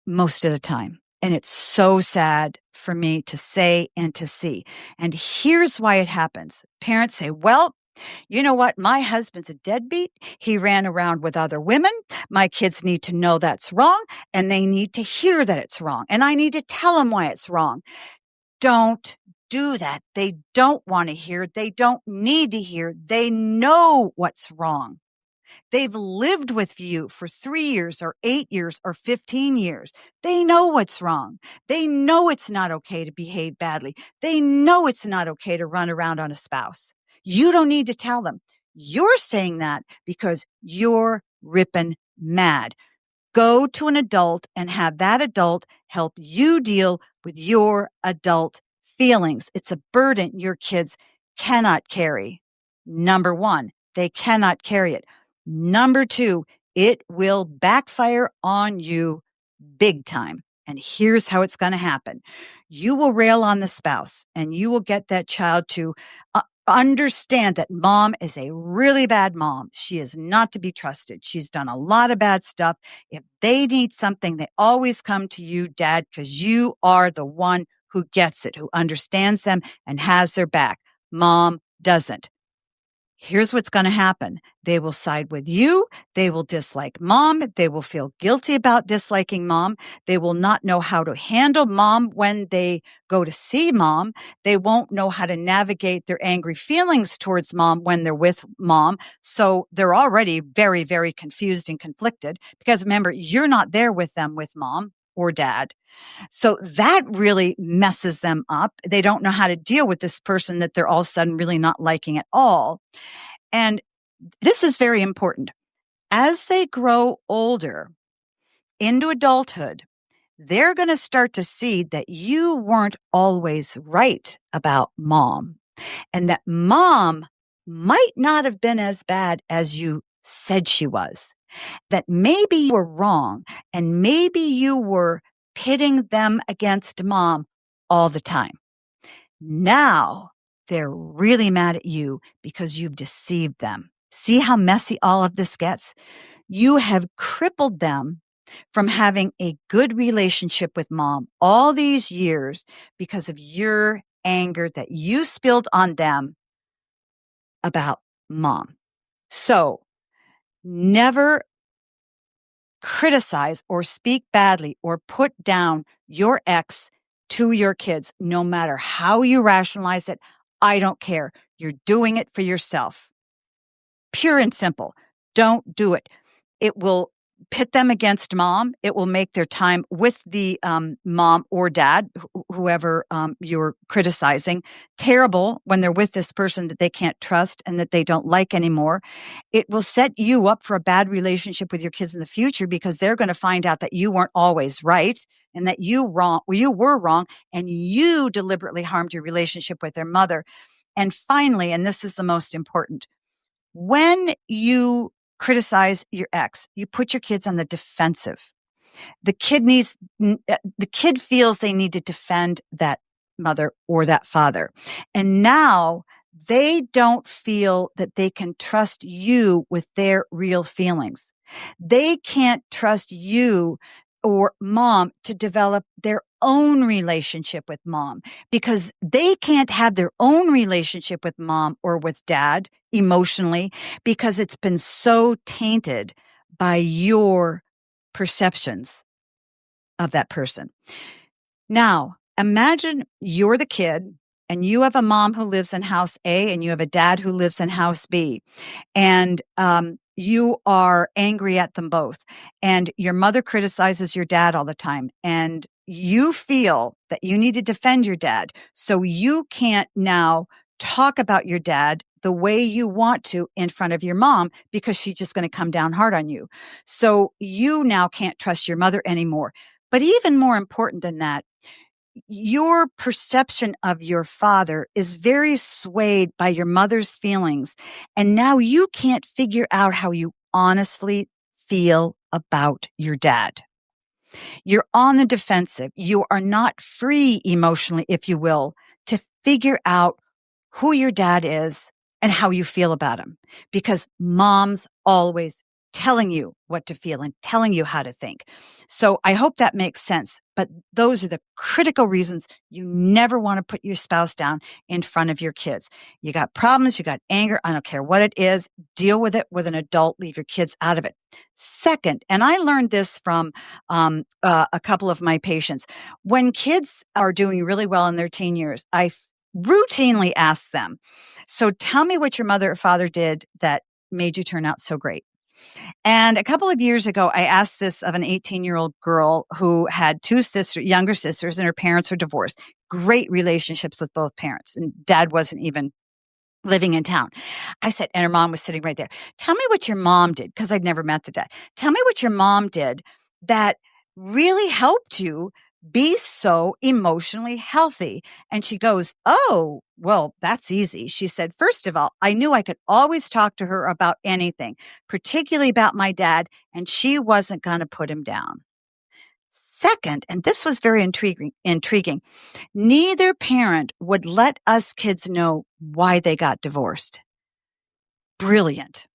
most of the time. And it's so sad for me to say and to see. And here's why it happens. Parents say, well, You know what? My husband's a deadbeat. He ran around with other women. My kids need to know that's wrong, and they need to hear that it's wrong. And I need to tell them why it's wrong. Don't do that. They don't want to hear. They don't need to hear. They know what's wrong. They've lived with you for 3 years or 8 years or 15 years. They know what's wrong. They know it's not okay to behave badly. They know it's not okay to run around on a spouse. You don't need to tell them. You're saying that because you're ripping mad. Go to an adult and have that adult help you deal with your adult feelings. It's a burden your kids cannot carry. Number one, they cannot carry it. Number two, it will backfire on you big time. And here's how it's going to happen. You will rail on the spouse and you will get that child to understand that mom is a really bad mom. She is not to be trusted. She's done a lot of bad stuff. If they need something, they always come to you, Dad, because you are the one who gets it, who understands them and has their back. Mom doesn't. Here's what's going to happen. They will side with you. They will dislike mom. They will feel guilty about disliking mom. They will not know how to handle mom when they go to see mom. They won't know how to navigate their angry feelings towards mom when they're with mom. So they're already very, very confused and conflicted because remember, you're not there with them with mom or dad. So that really messes them up. They don't know how to deal with this person that they're all of a sudden really not liking at all. And this is very important. As they grow older into adulthood, they're going to start to see that you weren't always right about mom and that mom might not have been as bad as you said she was, that maybe you were wrong and maybe you were pitting them against mom all the time. Now they're really mad at you because you've deceived them. See how messy all of this gets? You have crippled them from having a good relationship with mom all these years because of your anger that you spilled on them about mom. So never criticize or speak badly or put down your ex to your kids, no matter how you rationalize it. I don't care. You're doing it for yourself. Pure and simple. Don't do it. It will pit them against mom. It will make their time with the mom or dad, whoever you're criticizing, terrible when they're with this person that they can't trust and that they don't like anymore. It will set you up for a bad relationship with your kids in the future because they're going to find out that you weren't always right and that you were wrong and you deliberately harmed your relationship with their mother. And finally, and this is the most important, when you criticize your ex, you put your kids on the defensive. The kid feels they need to defend that mother or that father. And now they don't feel that they can trust you with their real feelings. They can't trust you or mom to develop their own relationship with mom because they can't have their own relationship with mom or with dad emotionally because it's been so tainted by your perceptions of that person. Now, imagine you're the kid and you have a mom who lives in house A and you have a dad who lives in house B. And you are angry at them both. And your mother criticizes your dad all the time. And you feel that you need to defend your dad. So you can't now talk about your dad the way you want to in front of your mom because she's just going to come down hard on you. So you now can't trust your mother anymore. But even more important than that, your perception of your father is very swayed by your mother's feelings. And now you can't figure out how you honestly feel about your dad. You're on the defensive. You are not free emotionally, if you will, to figure out who your dad is and how you feel about him. Because mom's always telling you what to feel and telling you how to think. So I hope that makes sense. But those are the critical reasons you never want to put your spouse down in front of your kids. You got problems, you got anger, I don't care what it is, deal with it with an adult, leave your kids out of it. Second, and I learned this from a couple of my patients, when kids are doing really well in their teen years, I routinely ask them, so tell me what your mother or father did that made you turn out so great. And a couple of years ago, I asked this of an 18-year-old girl who had two younger sisters, and her parents were divorced. Great relationships with both parents, and dad wasn't even living in town. I said, and her mom was sitting right there. Tell me what your mom did, because I'd never met the dad. Tell me what your mom did that really helped you be so emotionally healthy. And she goes, oh, well, that's easy. She said, first of all, I knew I could always talk to her about anything, particularly about my dad, and she wasn't going to put him down. Second, and this was very intriguing, neither parent would let us kids know why they got divorced. Brilliant.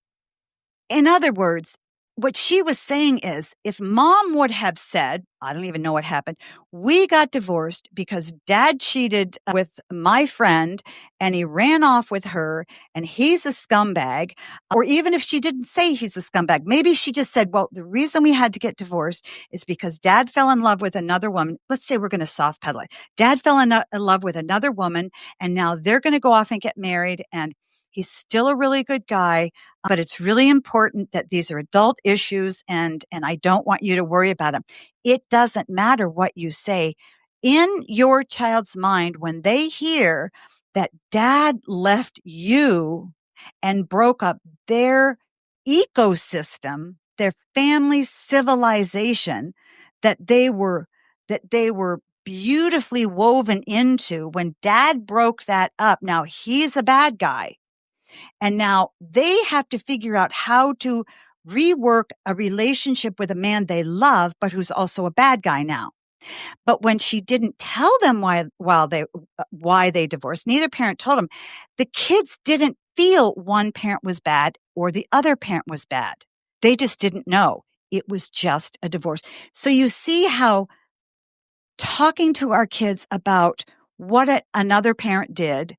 In other words, what she was saying is, if mom would have said, I don't even know what happened, we got divorced because dad cheated with my friend and he ran off with her and he's a scumbag. Or even if she didn't say he's a scumbag, maybe she just said, well, the reason we had to get divorced is because dad fell in love with another woman. Let's say we're going to soft pedal it. Dad fell in love with another woman and now they're going to go off and get married, and he's still a really good guy, but it's really important that these are adult issues and I don't want you to worry about them. It doesn't matter what you say. In your child's mind, when they hear that dad left you and broke up their ecosystem, their family civilization that they were beautifully woven into, when dad broke that up, now he's a bad guy. And now they have to figure out how to rework a relationship with a man they love, but who's also a bad guy now. But when she didn't tell them why they divorced, neither parent told them, the kids didn't feel one parent was bad or the other parent was bad. They just didn't know. It was just a divorce. So you see how talking to our kids about what another parent did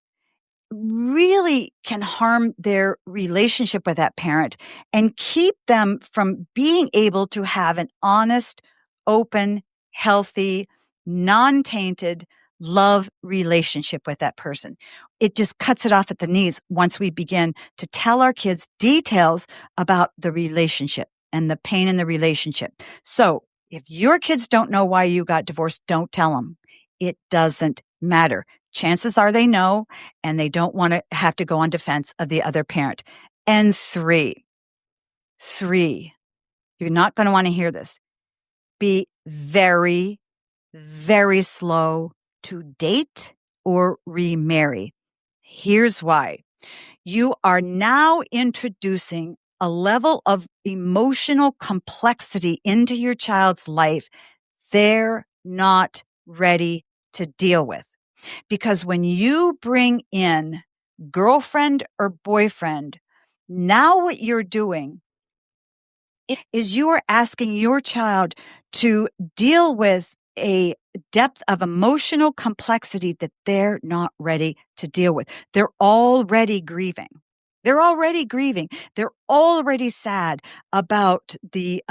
really can harm their relationship with that parent and keep them from being able to have an honest, open, healthy, non-tainted love relationship with that person. It just cuts it off at the knees once we begin to tell our kids details about the relationship and the pain in the relationship. So if your kids don't know why you got divorced, don't tell them. It doesn't matter. Chances are they know, and they don't want to have to go on defense of the other parent. And three, you're not going to want to hear this. Be very, very slow to date or remarry. Here's why. You are now introducing a level of emotional complexity into your child's life they're not ready to deal with. Because when you bring in girlfriend or boyfriend, now what you're doing is you are asking your child to deal with a depth of emotional complexity that they're not ready to deal with. They're already grieving. They're already sad about the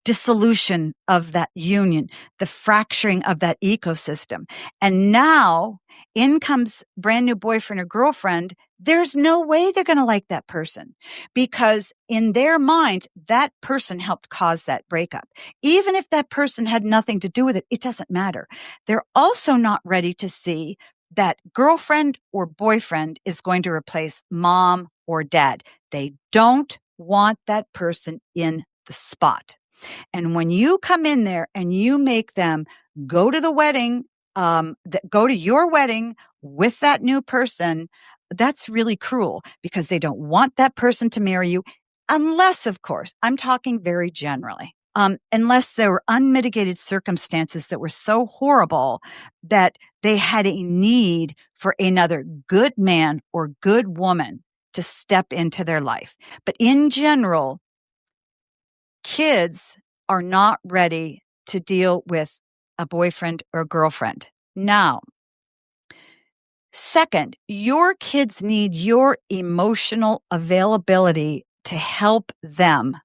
dissolution of that union, the fracturing of that ecosystem. And now in comes brand new boyfriend or girlfriend. There's no way they're going to like that person because in their mind, that person helped cause that breakup. Even if that person had nothing to do with it, it doesn't matter. They're also not ready to see that girlfriend or boyfriend is going to replace mom or dad. They don't want that person in the spot. And when you come in there and you make them go to the wedding, go to your wedding with that new person, that's really cruel because they don't want that person to marry you. Unless, of course, I'm talking very generally, unless there were unmitigated circumstances that were so horrible that they had a need for another good man or good woman to step into their life. But in general, kids are not ready to deal with a boyfriend or a girlfriend. Now, second, your kids need your emotional availability to help them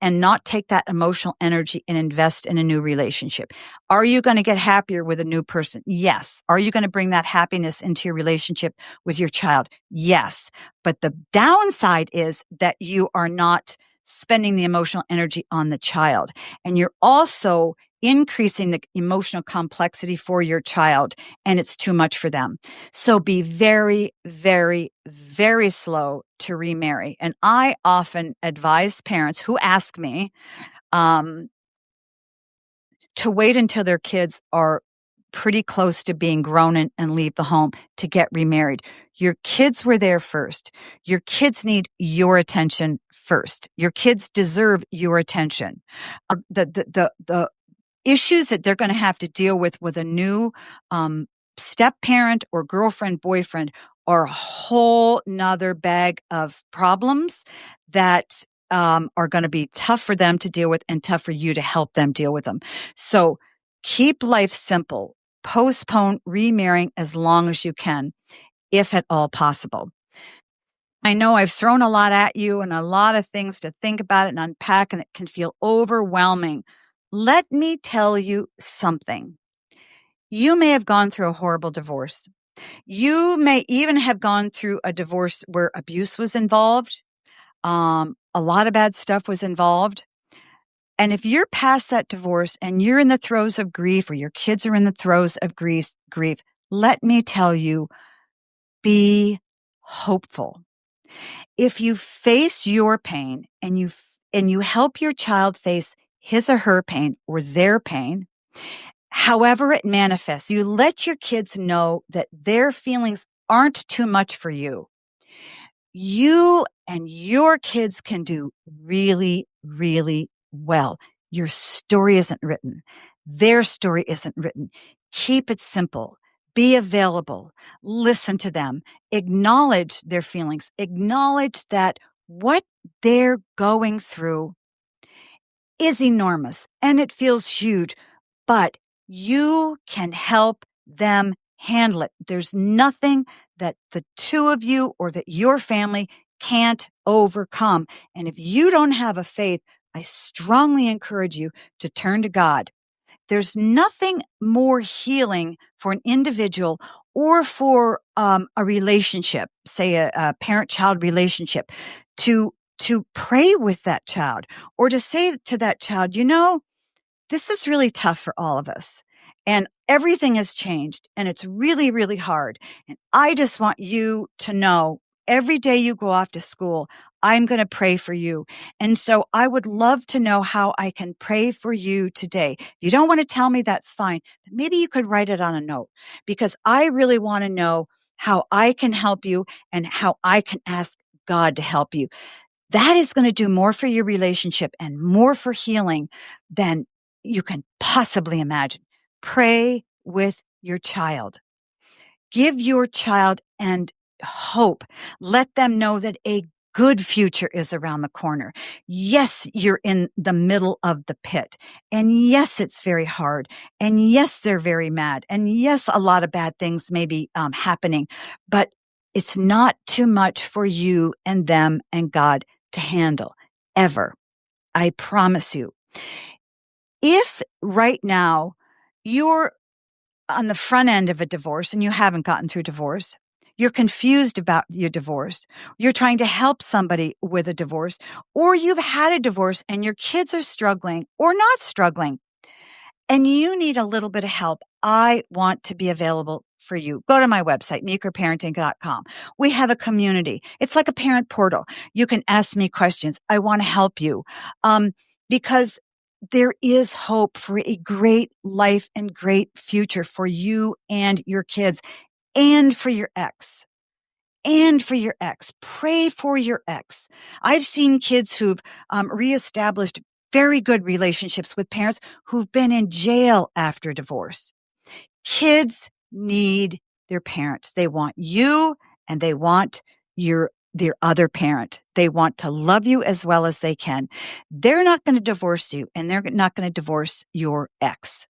and not take that emotional energy and invest in a new relationship. Are you going to get happier with a new person? Yes. Are you going to bring that happiness into your relationship with your child? Yes. But the downside is that you are not spending the emotional energy on the child. And you're also increasing the emotional complexity for your child, and it's too much for them. So be very, very, very slow to remarry. And I often advise parents who ask me to wait until their kids are pretty close to being grown and leave the home to get remarried. Your kids were there first. Your kids need your attention first. Your kids deserve your attention. The issues that they're going to have to deal with a new step parent or girlfriend, boyfriend are a whole nother bag of problems that are going to be tough for them to deal with and tough for you to help them deal with them. So keep life simple. Postpone remarrying as long as you can, if at all possible. I know I've thrown a lot at you and a lot of things to think about and unpack, and it can feel overwhelming. Let me tell you something. You may have gone through a horrible divorce. You may even have gone through a divorce where abuse was involved. A lot of bad stuff was involved. And if you're past that divorce and you're in the throes of grief, or your kids are in the throes of grief, let me tell you, be hopeful. If you face your pain and you help your child face his or her pain or their pain, however it manifests, you let your kids know that their feelings aren't too much for you. You and your kids can do really, really well. Your story isn't written. Their story isn't written. Keep it simple. Be available. Listen to them. Acknowledge their feelings. Acknowledge that what they're going through is enormous and it feels huge, but you can help them handle it. There's nothing that the two of you or that your family can't overcome. And if you don't have a faith, I strongly encourage you to turn to God. There's nothing more healing for an individual or for a relationship, say a parent-child relationship, to pray with that child or to say to that child, this is really tough for all of us. And everything has changed and it's really, really hard. And I just want you to know every day you go off to school, I'm going to pray for you. And so I would love to know how I can pray for you today. If you don't want to tell me, that's fine. But maybe you could write it on a note, because I really want to know how I can help you and how I can ask God to help you. That is going to do more for your relationship and more for healing than you can possibly imagine. Pray with your child. Give your child and hope. Let them know that a good future is around the corner. Yes, you're in the middle of the pit. And yes, it's very hard. And yes, they're very mad. And yes, a lot of bad things may be happening, but it's not too much for you and them and God to handle, ever. I promise you. If right now you're on the front end of a divorce and you haven't gotten through divorce, you're confused about your divorce, you're trying to help somebody with a divorce, or you've had a divorce and your kids are struggling or not struggling, and you need a little bit of help, I want to be available for you. Go to my website, meekerparenting.com. We have a community. It's like a parent portal. You can ask me questions. I want to help you because there is hope for a great life and great future for you and your kids and for your ex. And for your ex. Pray for your ex. I've seen kids who've reestablished very good relationships with parents who've been in jail after divorce. Kids need their parents. They want you and they want your their other parent. They want to love you as well as they can. They're not going to divorce you, and they're not going to divorce your ex.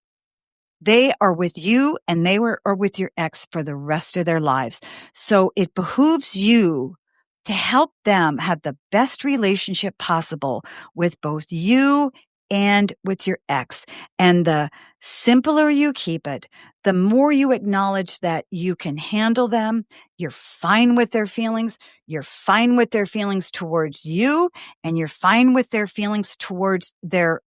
They are with you, and they are with your ex for the rest of their lives. So it behooves you to help them have the best relationship possible with both you and with your ex. And the simpler you keep it, the more you acknowledge that you can handle them, you're fine with their feelings, you're fine with their feelings towards you, and you're fine with their feelings towards the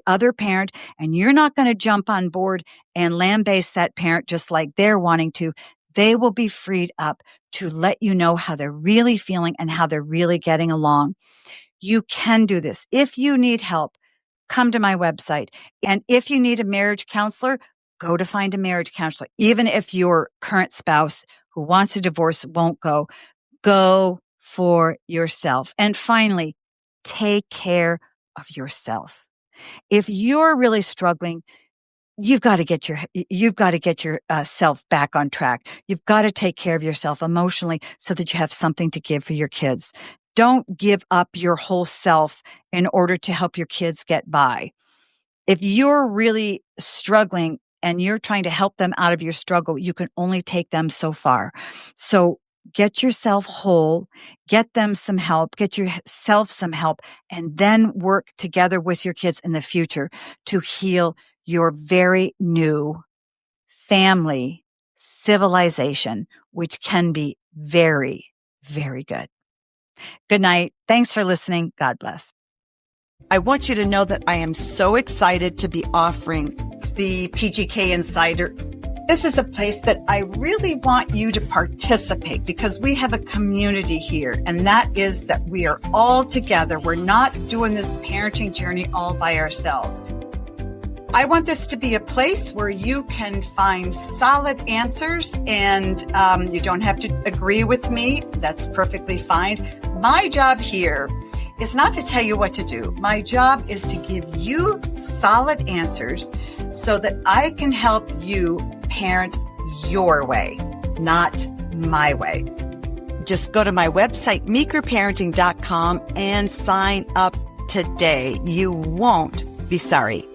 other parent, and you're not going to jump on board and lambaste that parent just like they're wanting to. They will be freed up to let you know how they're really feeling and how they're really getting along. You can do this. If you need help, come to my website. And if you need a marriage counselor, go to find a marriage counselor. Even if your current spouse who wants a divorce won't go for yourself. And finally, take care of yourself. If you're really struggling, you've got to get your self back on track. You've got to take care of yourself emotionally so that you have something to give for your kids. Don't give up your whole self in order to help your kids get by. If you're really struggling and you're trying to help them out of your struggle, you can only take them so far. So get yourself whole, get them some help, get yourself some help, and then work together with your kids in the future to heal your very new family civilization, which can be very, very good. Good night. Thanks for listening. God bless. I want you to know that I am so excited to be offering the PGK Insider. This is a place that I really want you to participate because we have a community here, and that is that we are all together. We're not doing this parenting journey all by ourselves. I want this to be a place where you can find solid answers, and you don't have to agree with me. That's perfectly fine. My job here is not to tell you what to do. My job is to give you solid answers so that I can help you parent your way, not my way. Just go to my website, meekerparenting.com, and sign up today. You won't be sorry.